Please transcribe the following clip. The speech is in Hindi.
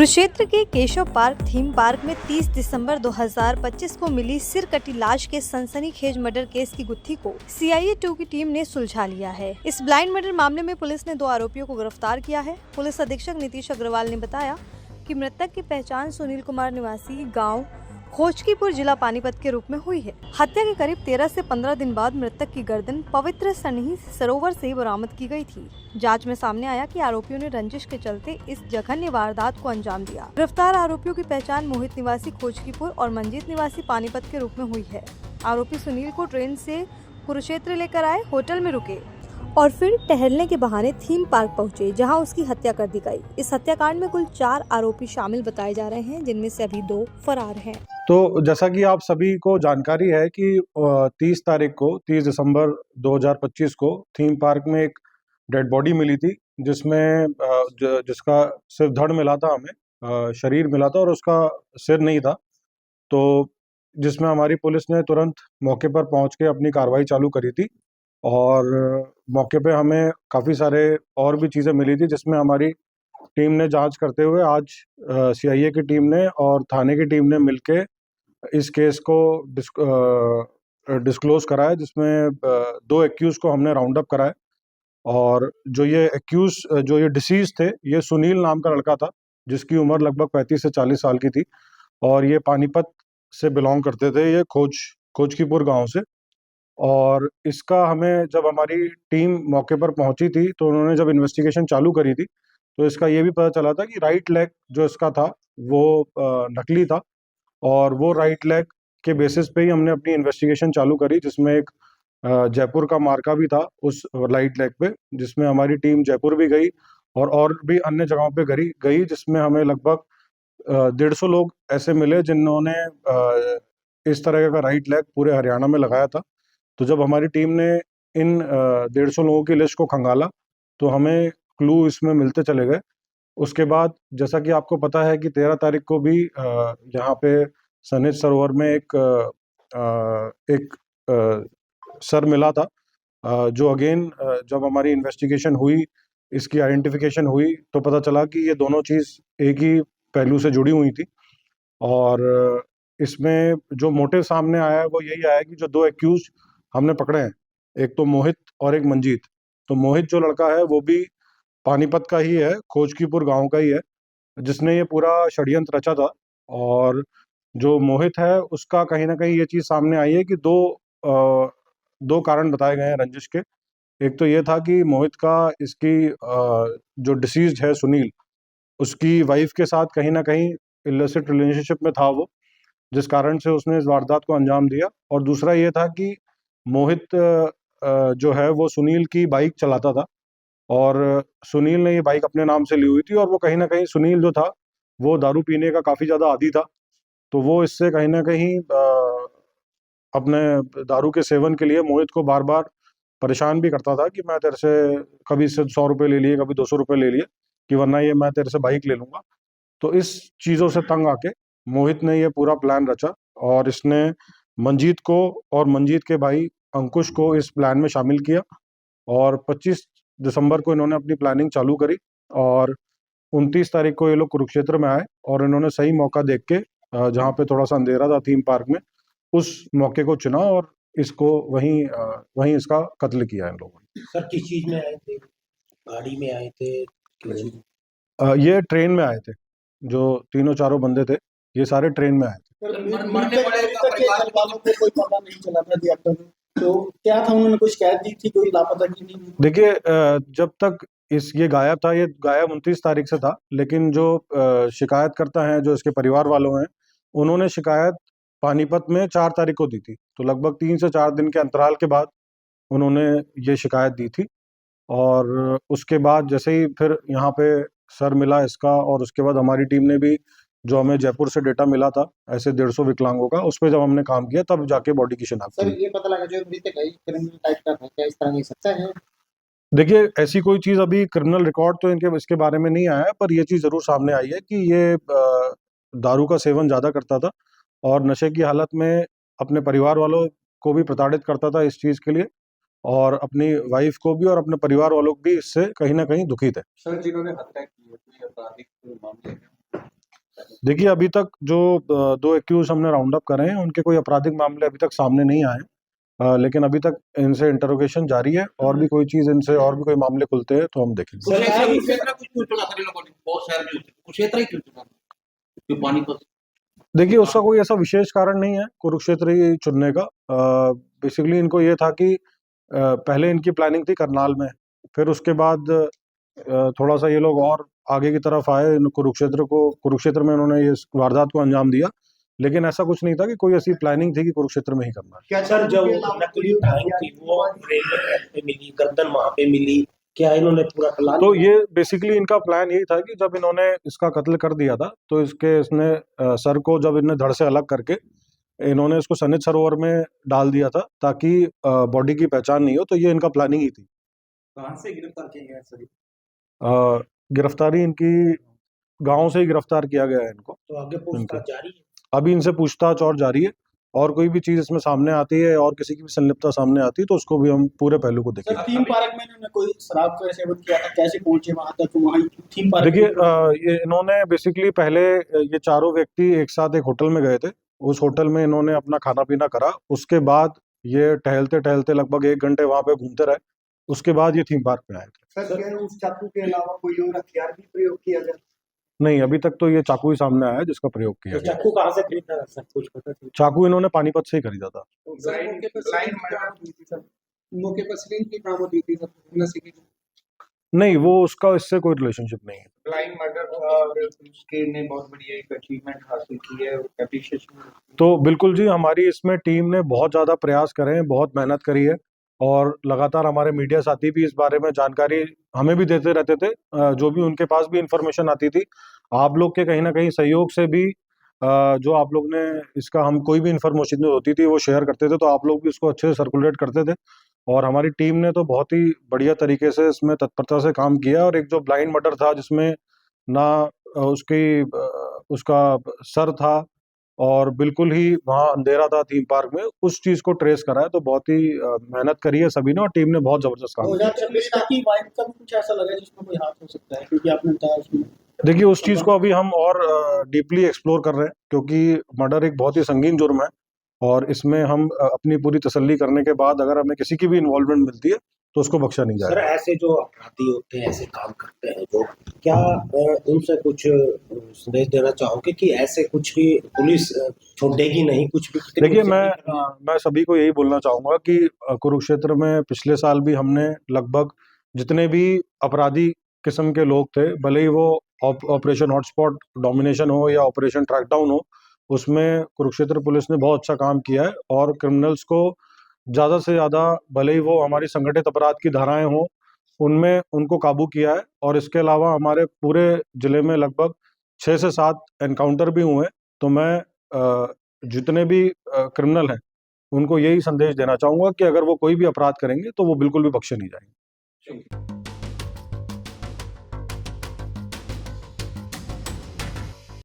कुरुक्षेत्र के केशव पार्क थीम पार्क में 30 दिसंबर 2025 को मिली सिर कटी लाश के सनसनीखेज मर्डर केस की गुत्थी को CIA 2 की टीम ने सुलझा लिया है। इस ब्लाइंड मर्डर मामले में पुलिस ने 2 आरोपियों को गिरफ्तार किया है। पुलिस अधीक्षक नीतीश अग्रवाल ने बताया कि मृतक की पहचान सुनील कुमार निवासी गाँव खोजकीपुर जिला पानीपत के रूप में हुई है। हत्या के करीब 13 से 15 दिन बाद मृतक की गर्दन पवित्र सनही सरोवर से बरामद की गई थी। जांच में सामने आया कि आरोपियों ने रंजिश के चलते इस जघन्य वारदात को अंजाम दिया। गिरफ्तार आरोपियों की पहचान मोहित निवासी खोजकीपुर और मंजीत निवासी पानीपत के रूप में हुई है। आरोपी सुनील को ट्रेन से कुरुक्षेत्र लेकर आए, होटल में रुके और फिर टहलने के बहाने थीम पार्क पहुंचे, जहां उसकी हत्या कर दी गई। इस हत्याकांड में कुल 4 आरोपी शामिल बताए जा रहे हैं, जिनमें से अभी 2 फरार हैं। तो जैसा कि आप सभी को जानकारी है कि 30 दिसंबर 2025 को थीम पार्क में एक डेड बॉडी मिली थी, जिसमें जिसका सिर्फ धड़ मिला था, हमें शरीर मिला था और उसका सिर नहीं था। तो जिसमें हमारी पुलिस ने तुरंत मौके पर पहुंच के अपनी कार्रवाई चालू करी थी और मौके पे हमें काफ़ी सारे और भी चीज़ें मिली थी, जिसमें हमारी टीम ने जांच करते हुए आज CIA की टीम ने और थाने की टीम ने मिलके इस केस को डिस्क्लोज करा है, जिसमें 2 एक्यूज को हमने राउंड अप करा है। और जो ये डिसीज थे, ये सुनील नाम का लड़का था, जिसकी उम्र लगभग 35 से 40 साल की थी और ये पानीपत से बिलोंग करते थे, ये खोजकीपुर गांव से। और इसका हमें जब हमारी टीम मौके पर पहुंची थी तो उन्होंने जब इन्वेस्टिगेशन चालू करी थी तो इसका ये भी पता चला था कि राइट लेग जो इसका था वो नकली था और वो राइट लेग के बेसिस पे ही हमने अपनी इन्वेस्टिगेशन चालू करी, जिसमें एक जयपुर का मार्का भी था उस राइट लेग पे, जिसमें हमारी टीम जयपुर भी गई और भी अन्य जगहों पे गई, जिसमें हमें लगभग 150 लोग ऐसे मिले जिन्होंने इस तरह का राइट लेग पूरे हरियाणा में लगाया था। तो जब हमारी टीम ने इन 150 लोगों की लिस्ट को खंगाला तो हमें क्लू इसमें मिलते चले गए। उसके बाद जैसा कि आपको पता है कि 13 तारीख को भी यहाँ पे सनेज सरोवर में एक सर मिला था, जो अगेन जब हमारी इन्वेस्टिगेशन हुई, इसकी आइडेंटिफिकेशन हुई तो पता चला कि ये दोनों चीज़ एक ही पहलू से जुड़ी हुई थी। और इसमें जो मोटिव सामने आया है वो यही आया कि जो 2 एक्यूज हमने पकड़े हैं, एक तो मोहित और एक मंजीत। तो मोहित जो लड़का है वो भी पानीपत का ही है, खोजकीपुर गांव का ही है, जिसने ये पूरा षड्यंत्र रचा था। और जो मोहित है उसका कहीं ना कहीं ये चीज़ सामने आई है कि दो कारण बताए गए हैं रंजिश के। एक तो ये था कि मोहित का इसकी जो डिसीज्ड है सुनील, उसकी वाइफ के साथ कहीं ना कहीं इलिसिट रिलेशनशिप में था वो, जिस कारण से उसने इस वारदात को अंजाम दिया। और दूसरा ये था कि मोहित जो है वो सुनील की बाइक चलाता था और सुनील ने ये बाइक अपने नाम से ली हुई थी और वो कहीं ना कहीं सुनील जो था वो दारू पीने का काफ़ी ज़्यादा आदी था। तो वो इससे कहीं ना कहीं अपने दारू के सेवन के लिए मोहित को बार बार परेशान भी करता था कि मैं तेरे से कभी इससे 100 रुपये ले लिए, कभी 200 रुपये ले लिए, कि वरना ये मैं तेरे से बाइक ले लूँगा। तो इस चीज़ों से तंग आके मोहित ने ये पूरा प्लान रचा और इसने मंजीत को और मंजीत के भाई अंकुश को इस प्लान में शामिल किया। और 25 दिसंबर को इन्होंने अपनी प्लानिंग चालू करी और 29 तारीख को ये लोग कुरुक्षेत्र में आए और इन्होंने सही मौका देख के जहाँ पे थोड़ा सा अंधेरा था थीम पार्क में, उस मौके को चुना और इसको वहीं इसका कत्ल किया इन लोगों ने। सर किस चीज में आए थे? गाड़ी में आए थे? ये ट्रेन में आए थे, जो तीनों चारों बंदे थे ये सारे ट्रेन में आए थे। मरने वाले का परिवार वालों को कोई पता नहीं चला था जी अब तक, तो क्या था, उन्होंने कोई शिकायत दी थी, कोई लापता की नहीं? देखिए, जब तक ये गायब था, ये गायब 29 तारीख से था, लेकिन जो शिकायत करता है, जो इसके परिवार वालों हैं, उन्होंने शिकायत पानीपत में 4 तारीख को दी थी। तो लगभग 3 से 4 दिन के अंतराल के बाद उन्होंने ये शिकायत दी थी। और उसके बाद जैसे ही फिर यहाँ पे सर मिला इसका और उसके बाद हमारी टीम ने भी जो हमें जयपुर से डेटा मिला था ऐसे 150 विकलांगों का, उस पर जब हमने काम किया तब जाके बॉडी की शिनाख्त सर हुई। ये पता लगा जो मृतक है क्रिमिनल टाइप का था, क्या इस तरह की सच्चा है? देखिए, ऐसी कोई चीज़ अभी क्रिमिनल रिकॉर्ड तो इसके बारे में नहीं आया है, पर ये चीज़ ज़रूर सामने आई है कि ये दारू का सेवन ज़्यादा करता था और नशे की हालत में अपने परिवार वालों को भी प्रताड़ित करता था इस चीज़ के लिए, और अपनी वाइफ को भी और अपने परिवार वालों को भी इससे कहीं ना कहीं दुखी थे। सर जिन्होंने हत्या की है कोई आपराधिक मामले हैं? देखिए अभी तक जो 2 एक्यूज हमने राउंड अप करे हैं उनके कोई आपराधिक मामले अभी तक सामने नहीं आए, लेकिन अभी तक इनसे इंटरोगेशन जारी है और भी कोई चीज इनसे और भी कोई मामले खुलते हैं तो हम देखेंगे। सरकार कुछ क्यों चुना सर इन लोगों ने, बहुत शहर में कुरुक्षेत्र ही क्यों चुना, क्यों पानीपत? देखिए उसका कोई ऐसा विशेष कारण नहीं है कुरुक्षेत्र ही चुनने का। बेसिकली इनको ये था कि पहले इनकी प्लानिंग थी करनाल में, फिर उसके बाद थोड़ा सा ये लोग और आगे की तरफ आए, कुरुक्षेत्र में इन्होंने ये वारदात को अंजाम दिया, लेकिन ऐसा कुछ नहीं था कि कोई ऐसी प्लानिंग थी कि कुरुक्षेत्र में ही करना है। क्या सर जब नकली ड्राइंग थी वो रेलवे ट्रैक पे मिली, गर्दन वहां पे मिली, क्या इन्होंने पूरा प्लान? तो ये बेसिकली इनका प्लान यही था कि जब इन्होंने इसका कत्ल कर दिया था तो इसने सर को जब इन्हें धड़ से अलग करके इन्होंने इसको सनित सरोवर में डाल दिया था ताकि बॉडी की पहचान नहीं हो, तो ये इनका प्लानिंग ही थी। कहां से गिरफ्तार किए गए सर? गिरफ्तारी इनकी गांव से ही गिरफ्तार किया गया है इनको। तो आगे पूछताछ जारी है? अभी इनसे पूछताछ और जारी है, और कोई भी चीज इसमें सामने आती है और किसी की भी संलिप्तता सामने आती है तो उसको भी हम पूरे पहलू को सर देखेंगे। थीम पार्क में इन्होंने कोई शराब का सेवन किया था, कैसे पहुंचे वहां तक? वहां थीम पार्क देखिए ये इन्होंने बेसिकली पहले ये चारों व्यक्ति एक साथ एक होटल में गए थे, उस होटल में इन्होंने अपना खाना पीना करा, उसके बाद ये टहलते टहलते लगभग 1 घंटे वहां पे घूमते रहे, उसके बाद ये थीम पार्क में आए थे। सर क्या उस चाकू के अलावा कोई और हथियार भी प्रयोग किया गया? नहीं, अभी तक तो ये चाकू ही सामने आया है जिसका प्रयोग किया तो गया। चाकू कहां से खरीदा था सर, कुछ पता चला? चाकू इन्होंने पानीपत से ही खरीदा था। मौके पर सिरिंज भी बरामद हुई थी सर, नशे की। नहीं, वो उसका इससे कोई रिलेशनशिप नहीं है। ब्लाइंड मर्डर था और उसके ने बहुत बड़ी एक अचीवमेंट हासिल की है, एप्रिशिएशन। तो बिल्कुल जी, हमारी इसमें टीम ने बहुत ज़्यादा प्रयास करे हैं, बहुत मेहनत करी है, और लगातार हमारे मीडिया साथी भी इस बारे में जानकारी हमें भी देते रहते थे। जो भी उनके पास भी इंफॉर्मेशन आती थी, आप लोग के कहीं ना कहीं सहयोग से भी जो आप लोग ने इसका हम कोई भी इंफॉर्मेशन होती थी वो शेयर करते थे, तो आप लोग भी इसको अच्छे से सर्कुलेट करते थे, और हमारी टीम ने तो बहुत ही बढ़िया तरीके से इसमें तत्परता से काम किया। और एक जो ब्लाइंड मर्डर था जिसमें ना उसका सर था और बिल्कुल ही वहाँ अंधेरा था थीम पार्क में, उस चीज को ट्रेस करा है, तो बहुत ही मेहनत करी है सभी ने और टीम ने बहुत जबरदस्त काम किया। 2026 की वाइफ का भी कुछ ऐसा लगा जिसमें कोई हाथ हो सकता है, क्योंकि आपने बताया उसमें। देखिए उस चीज को अभी हम और डीपली एक्सप्लोर कर रहे हैं, क्योंकि मर्डर एक बहुत ही संगीन जुर्म है, और इसमें हम अपनी पूरी तसल्ली करने के बाद अगर हमें किसी की भी इन्वॉल्वमेंट मिलती है तो उसको बख्शा नहीं सर जाएगा। ऐसे जो अपराधी होते हैं, ऐसे काम करते हैं जो, क्या उनसे कुछ संदेश देना चाहोगे कि ऐसे कुछ भी पुलिस छोड़ेगी नहीं कुछ भी? देखिए मैं सभी को यही बोलना चाहूंगा कि कुरुक्षेत्र में पिछले साल भी हमने लगभग जितने भी अपराधी किस्म के लोग थे, भले ही वो ऑपरेशन हॉटस्पॉट डोमिनेशन हो या ऑपरेशन ट्रैकडाउन हो, उसमें कुरुक्षेत्र पुलिस ने बहुत अच्छा काम किया है, और क्रिमिनल्स को ज़्यादा से ज़्यादा, भले ही वो हमारी संगठित अपराध की धाराएं हों, उनमें उनको काबू किया है। और इसके अलावा हमारे पूरे जिले में लगभग 6 से 7 एनकाउंटर भी हुए। तो मैं जितने भी क्रिमिनल हैं उनको यही संदेश देना चाहूँगा कि अगर वो कोई भी अपराध करेंगे तो वो बिल्कुल भी बख्शे नहीं जाएंगे।